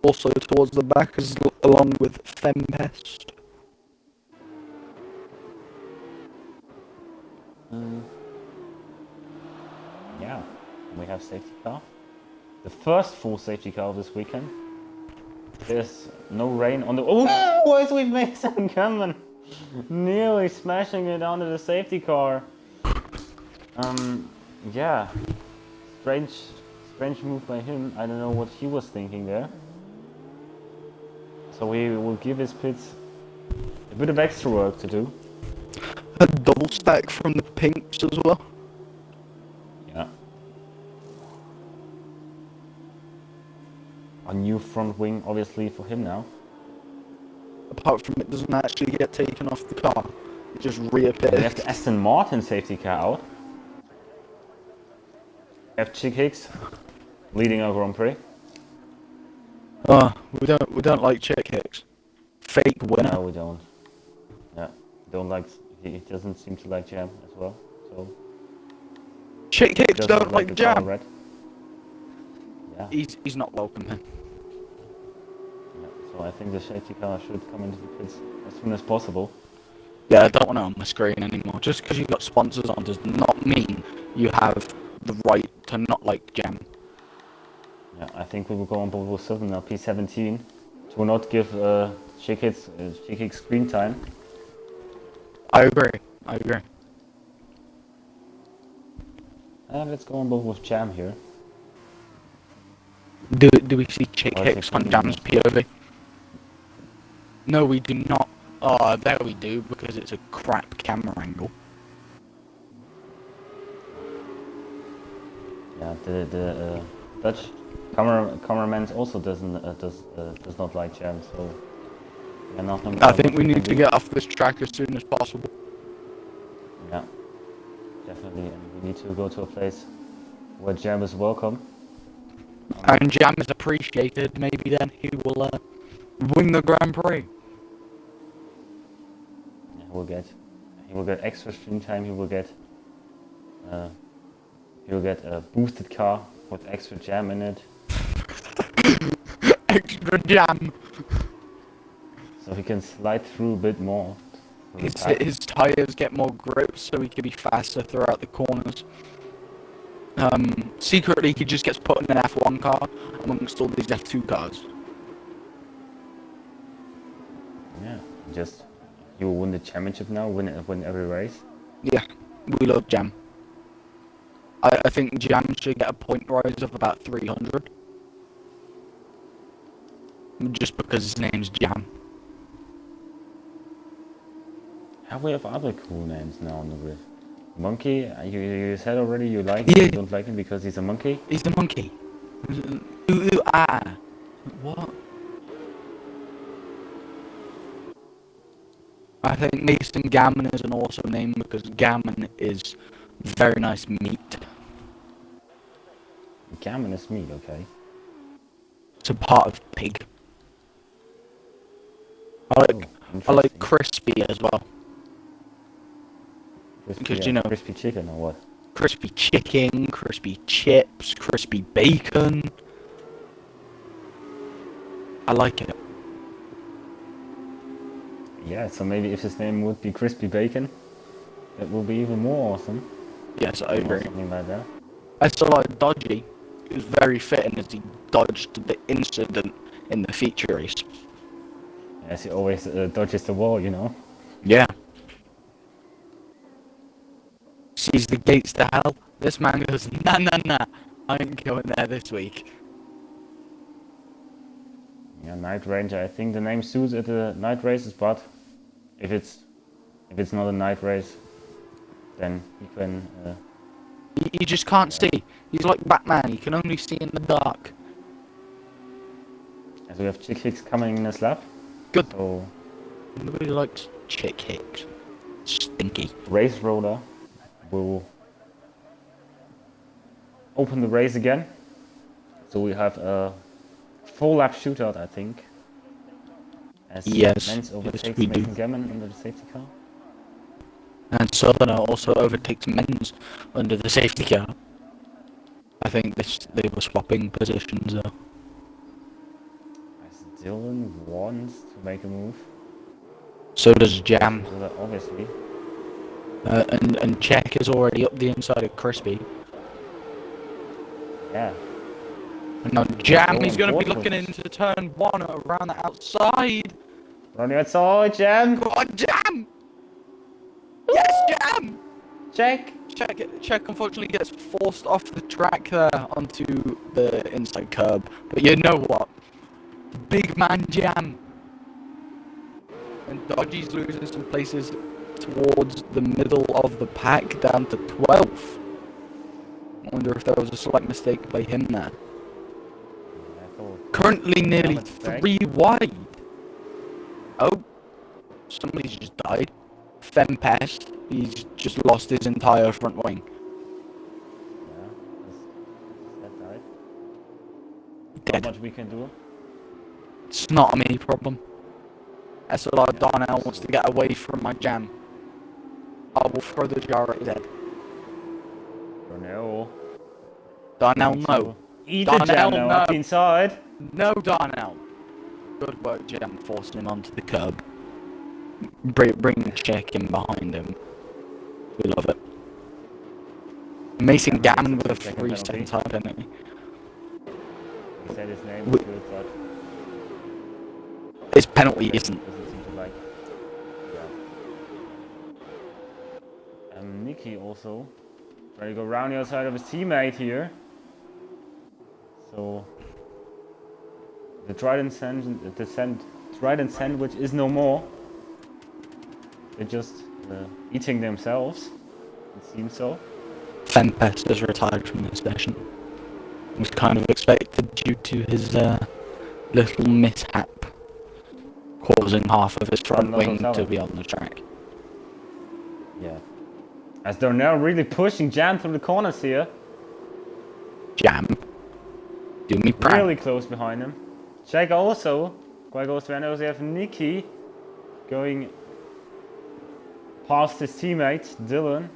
Also towards the back, along with Fempest. Yeah, we have safety car. The first full safety car of this weekend. There's no rain on the. Oh, it's with Mason coming, nearly smashing it onto the safety car. Yeah, strange, strange move by him. I don't know what he was thinking there. So we will give his pits a bit of extra work to do. A double stack from the pinks as well. Yeah. A new front wing, obviously, for him now. Apart from it doesn't actually get taken off the car, it just We have reappears. the Aston Martin safety car out. We have Chick Hicks leading our Grand Prix. We don't like chick hicks. Fake winner. No, we don't. Yeah, don't like. He doesn't seem to like jam as well. So Chick he hicks doesn't don't like the color jam. red. Yeah. He's not welcome here. Yeah. So I think the safety car should come into the pits as soon as possible. Yeah, I don't want it on my screen anymore. Just because you've got sponsors on does not mean you have the right to not like jam. Yeah, I think we will go on board with Sylvan LP17 to not give Chick Hicks screen time. I agree. Let's go on board with Jam here. Do we see chick Oh, hicks on Jam's POV? No, we do not. Oh, there we do, because it's a crap camera angle. Yeah, the Dutch cameraman also does not like jam, so yeah, nothing. I think we need to get off this track as soon as possible. Yeah, definitely, and we need to go to a place where jam is welcome. And jam is appreciated. Maybe then he will win the Grand Prix. Yeah, he will get extra screen time. He will get a boosted car with extra jam in it, Extra jam. so he can slide through a bit more. His tyres get more grip, so he can be faster throughout the corners. Secretly, he just gets put in an F1 car amongst all these F2 cars. Yeah, he will win the championship now, win every race. Yeah, we love Jam. I think Jam should get a point rise of about 300. Just because his name's Jam. We have other cool names now on the grid. Monkey, you said already you like Yeah. him, you don't like him because he's a monkey? He's the monkey. Ooh, ah. What? I think Mason Gammon is an awesome name because gammon is very nice meat. Gammon is meat, okay. It's a part of pig. I like Interesting. crispy as well. Crispy, because, you know- crispy chicken or what? Crispy chicken, crispy chips, crispy bacon. I like it. Yeah, so maybe if his name would be Crispy Bacon, it will be even more awesome. Yes, I Or agree. something like that. I still like Dodgy. It was very fitting as he dodged the incident in the feature race. As he always dodges the wall, you know. Yeah. Sees the gates to hell. This man goes, nah, I ain't going there this week. Yeah, Night Ranger. I think the name suits at the night races, but if it's not a night race, then he can. He just can't see. He's like Batman. He can only see in the dark. As we have Chick Hicks coming in his lap. Good. So Nobody likes Chick Hicks. Stinky. Race Roller will open the race again. So we have a full lap shootout, I think. As Yes, Menz overtakes we do. Nathan Gammon under the safety car. And Southerner also overtakes Men's under the safety car. I think they were swapping positions though. As Dylan wants to make a move. So does Jam. So that obviously. And Czech is already up the inside of Crispy. Yeah. And now Jam, Oh, he's going to be looking unfortunate. into turn 1 around the outside. On the outside, Jam. Go on, Jam! Yes, Jam! Check. Check unfortunately gets forced off the track there onto the inside curb. But you know what? Big man Jam. And Dodgy's losing some places towards the middle of the pack, down to 12th. I wonder if there was a slight mistake by him there. Currently nearly 3 wide. Oh, somebody's just died. Fempest, he's just lost his entire front wing. Yeah, that died. Dead. Not much we can do. It's not a me problem. SLR Darnell wants to get away from my Jam. I will throw the jar at his head. No. Darnell, no. Eat the Jam now, up inside. No, Darnell. Good work, Jam, forcing him onto the curb. Bring the check in behind him. We love it. Mason Gammon with a 3-second time penalty. He said his name was good, but his penalty isn't. doesn't seem to like. Yeah. Nicky also trying to go round the outside of his teammate here. So the trident sandwich is no more. They're just eating themselves. It seems so. Fempest has retired from this session. Was kind of expected due to his little mishap, causing half of his front wing to be on the track. Yeah. As they're now really pushing Jam through the corners here. Jam. Do me proud. Really close behind him. Check also. Quite close to end. We have Nicky going past his teammate, Dylan.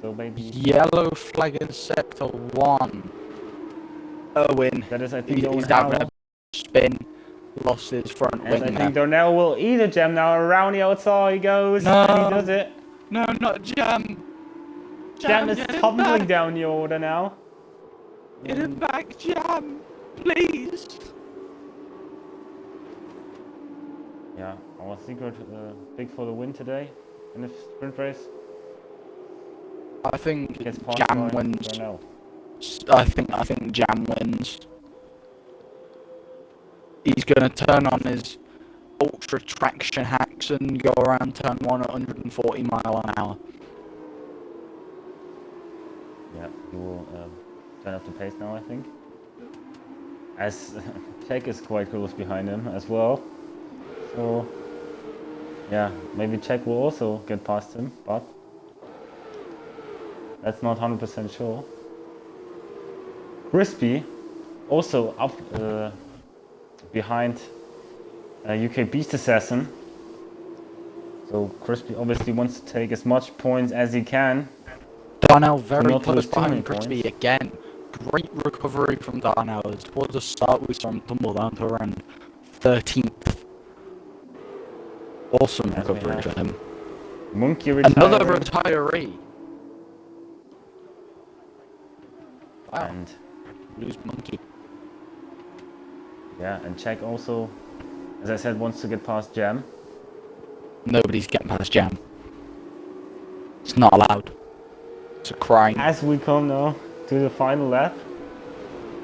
So maybe Yellow flag in sector 1. Owen. that is, I think, He's down a spin. Lost his front wing. I think Darnell will eat a Jam now. Around the outside he goes. No. And he does it. No, not Jam. Jam is tumbling down the order now. Get him back, Jam. Please. Yeah, our secret pick for the win today in the sprint race. I think Gets past Jam by wins. Darnell. I think Jam wins. He's gonna turn on his ultra traction hacks and go around turn 1 at 140 mile an hour. Yeah, he will turn up the pace now, I think. As Tech is quite close behind him as well. So, yeah, maybe Czech will also get past him, but that's not 100% sure. Crispy also up behind UK Beast Assassin. So Crispy obviously wants to take as much points as he can. Darnell very not close lose too many behind Crispy points. again. Great recovery from Darnell. Towards the start we saw him tumble down to around 13th. Awesome recovery for him. Monkey retiring. Another retiree. Wow. And Lose Monkey. yeah, and Czech also, as I said, wants to get past Jam. Nobody's getting past Jam. It's not allowed. It's a crime. As we come now to the final lap,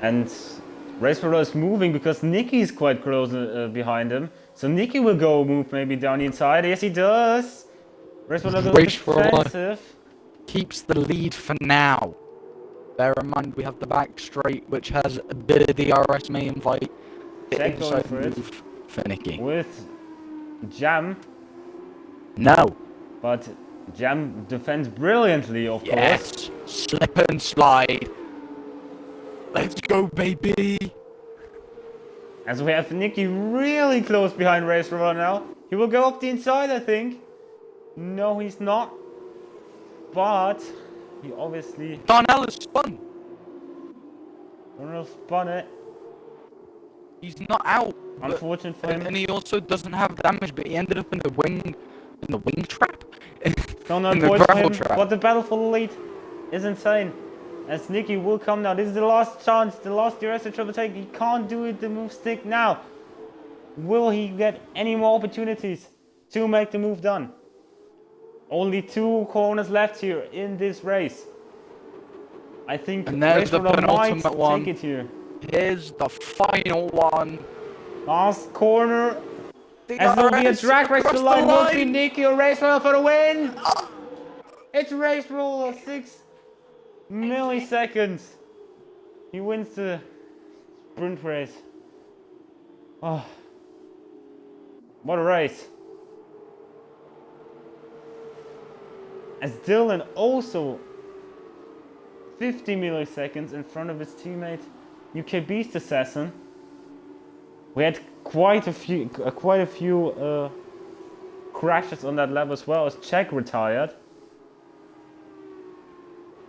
and Race Roller is moving because Nicky is quite close behind him. So Nicky will go move maybe down the inside. Yes, he does. Race Roller goes defensive. Keeps the lead for now. Bear in mind we have the back straight, which has a bit of DRS may invite. Check going for it. For Nicky. With Jam. No. But Jam defends brilliantly, of course. Yes. Slip and slide. Let's go, baby. As we have Nicky really close behind Race Roller now. He will go up the inside, I think. No, he's not. But he obviously... Darnell is spun. Darnell spun it. He's not out. Unfortunate for him. And he also doesn't have damage, but he ended up in the wing trap. No, in the points for gravel him, trap. but the battle for the lead is insane. as Nicky will come now. This is the last chance, the last DRS to triple take. He can't do it, the move stick now. Will he get any more opportunities to make the move done? Only 2 corners left here in this race. I think And there's the Raceroller might penultimate one. take it here. Here's the final one. Last corner. As there will be a drag race to the line. Will it be Nicky or Raceroller for the win? It's Raceroller, 6 milliseconds. He wins the sprint race. Oh, what a race. As Dylan also 50 milliseconds in front of his teammate UK Beast Assassin. We had quite a few crashes on that lap as well, as Czech retired.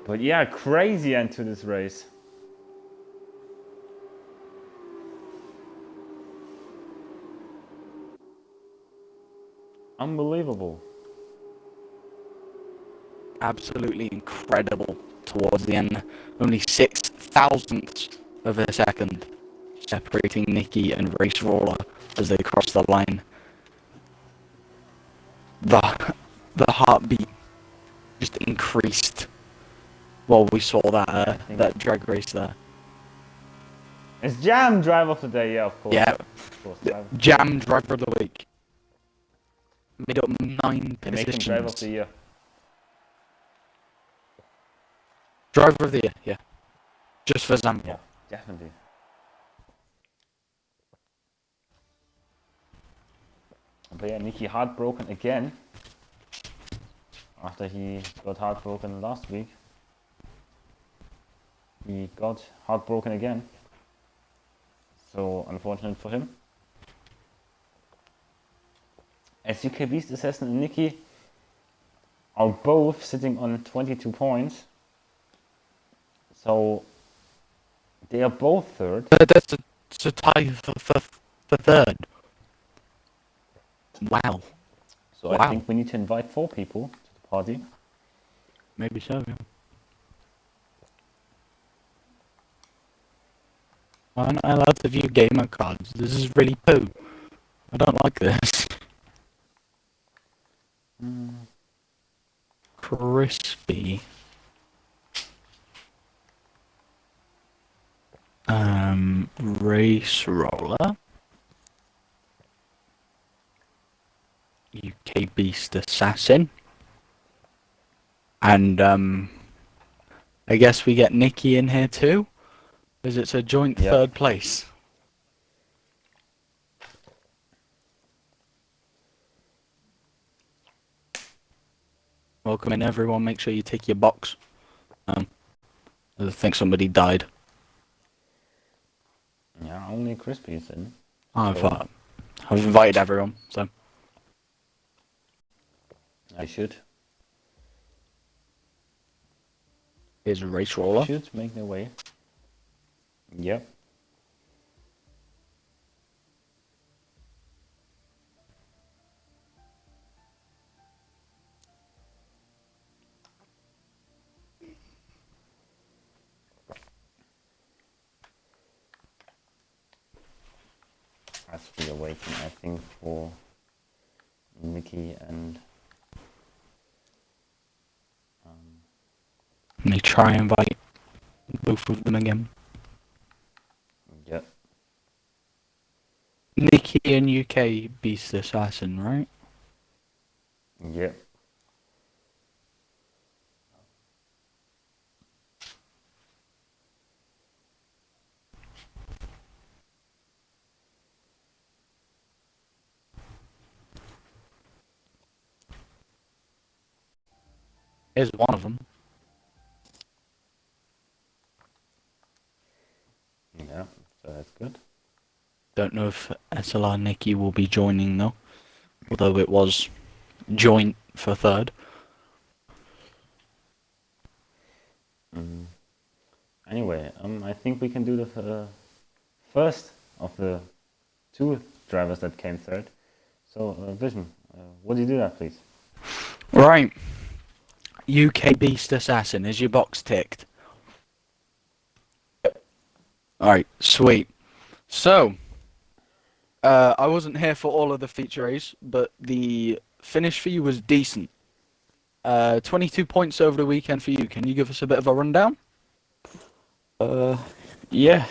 But yeah, crazy end to this race. Unbelievable. Absolutely incredible towards the end. Only 6,000ths of a second separating Nicky and Raceroller as they cross the line. The heartbeat just increased while we saw that that drag race there. It's Jam Driver of the Day, yeah, of course. Yeah, Of course, Jam Driver of the Week. Made up 9 they make him Driver of positions. the Year. Driver of the Year, yeah. Just for example. Yeah, definitely. But yeah, Nicky heartbroken again. After he got heartbroken last week. He got heartbroken again. So unfortunate for him. As UK Beast Assassin and Nicky are both sitting on 22 points. So they are both third. That's a tie for third. Wow. So Wow. I think we need to invite 4 people to the party. Maybe so, yeah. Why aren't I allowed to view gamer cards? This is really poo. I don't like this. Crispy. Race Roller. UK Beast Assassin. And I guess we get Nicky in here too, as it's a joint Yep. third place. Welcome in everyone, make sure you tick your box. I think somebody died. Yeah, only Crispy is in. I've So invited everyone, so. I should Here's Race Roller. make their way. Yep. As we are waiting, I think, for Nicky and Let me try and invite both of them again. yep. Nicky and UK Beast Assassin, right? Yep. Here's one of them. Yeah, so that's good. Don't know if SLR Nicky will be joining though, although it was joint for third. Anyway, I think we can do the first of the 2 drivers that came third. So, Vision, would you do that, please? Right. UK Beast Assassin, is your box ticked? Alright, sweet. So, I wasn't here for all of the feature race, but the finish for you was decent. 22 points over the weekend for you. Can you give us a bit of a rundown? Uh, yeah.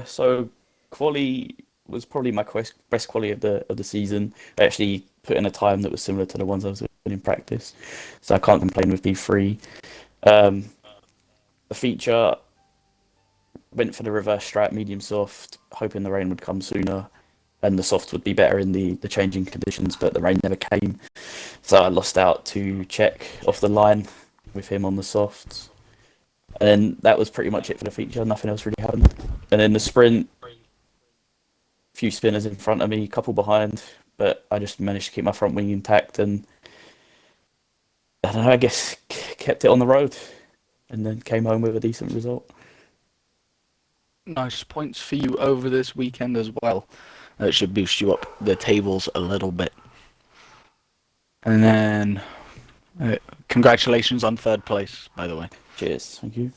So quali was probably my best quali of the season. I actually put in a time that was similar to the ones I was doing in practice, so I can't complain with P3. Um, the feature went for the reverse strat, medium soft, hoping the rain would come sooner and the soft would be better in the changing conditions, but the rain never came, so I lost out to check off the line with him on the softs. And then that was pretty much it for the feature. Nothing else really happened. And then the sprint, few spinners in front of me, couple behind, but I just managed to keep my front wing intact and I don't know, I guess kept it on the road and then came home with a decent result. Nice points for you over this weekend as well. That should boost you up the tables a little bit. And then, congratulations on third place, by the way. Cheers. Thank you.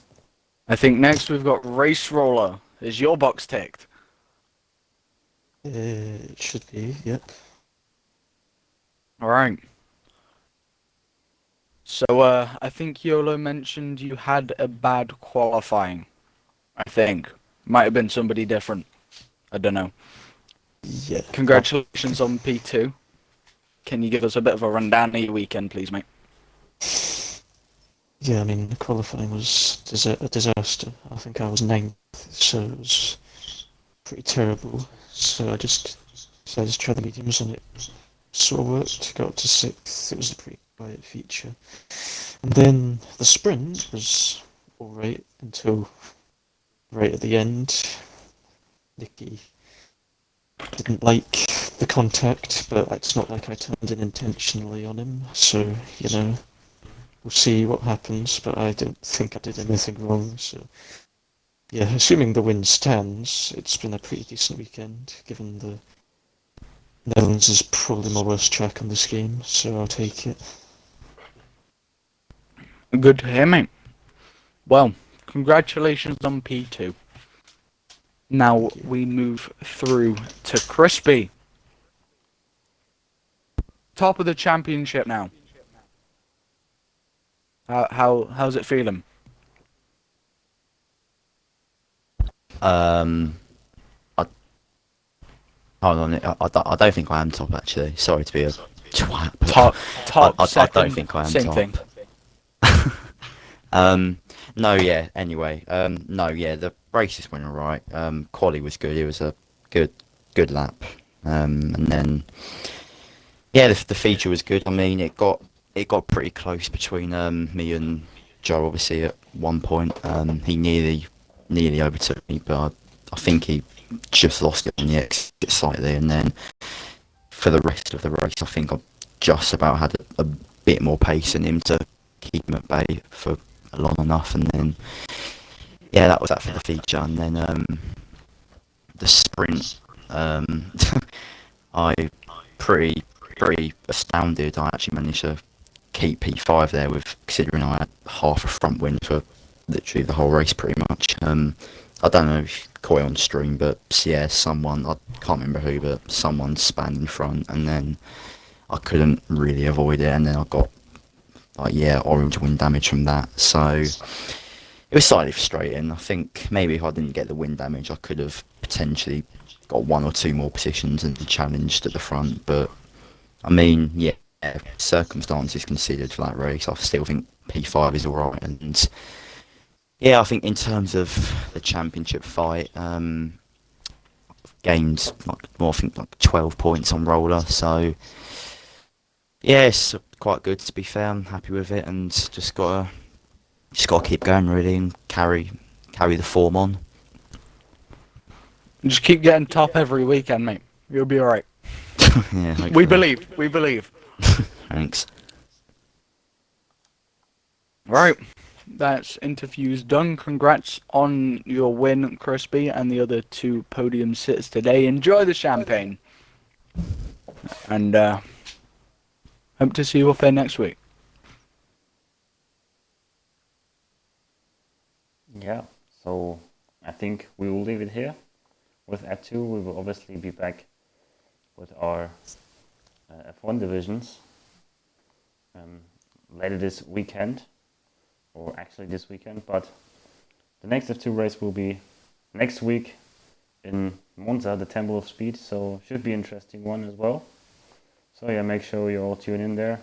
I think next we've got Race Roller. Is your box ticked? It should be, yep. Alright. So, I think YOLO mentioned you had a bad qualifying. I think. Might have been somebody different. I don't know. Yeah. Congratulations on P2. Can you give us a bit of a rundown of your weekend, please, mate? Yeah, I mean, the qualifying was a disaster. I think I was ninth, so it was pretty terrible. So I just decided to try the mediums and it sort of worked. Got up to sixth. It was a pretty quiet feature. And then the sprint was alright until right at the end. Nicky didn't like the contact, but it's not like I turned in intentionally on him, so, you know, we'll see what happens, but I don't think I did anything wrong, so... Yeah, assuming the win stands, it's been a pretty decent weekend, given the Netherlands is probably my worst track on this game, so I'll take it. Good to hear, mate. Well, congratulations on P2. Now we move through to Crispy. Top of the championship now. How's it feeling? I, hold on, I don't think I am top actually. Sorry to be a twat, but Top, I second, don't think I am same top. thing. No, yeah. Anyway, no, yeah. The races went alright. Quali was good. It was a good lap. And then, yeah, the feature was good. I mean, it got pretty close between me and Joe. Obviously, at one point, he nearly overtook me, but I think he just lost it on the exit slightly. And then for the rest of the race, I think I just about had a bit more pace in him to keep him at bay for long enough. And then, yeah, that was that for the feature. And then the sprint, I pretty astounded. I actually managed to keep P5 there, with considering I had half a front wing for literally the whole race pretty much. I don't know if you caught it on stream, but yeah, someone, I can't remember who, but someone span in front, and then I couldn't really avoid it, and then I got, like, yeah, orange wind damage from that. So it was slightly frustrating. I think maybe if I didn't get the wind damage, I could have potentially got one or two more positions and challenged at the front. But I mean, yeah, circumstances considered for that race, I still think P5 is alright. And yeah, I think in terms of the championship fight, gained I think like 12 points on roller. So yeah, it's quite good, to be fair. I'm happy with it, and just gotta keep going really and carry the form on. Just keep getting top every weekend, mate. You'll be alright. Yeah, hopefully. We believe. We believe. Thanks. Right. That's interviews done. Congrats on your win, Crispy, and the other two podium sits today. Enjoy the champagne. And hope to see you up there next week. Yeah, so I think we will leave it here with F2. We will obviously be back with our F1 divisions later this weekend, or actually this weekend, but the next F2 race will be next week in Monza, the Temple of Speed, so should be an interesting one as well. So yeah, make sure you all tune in there.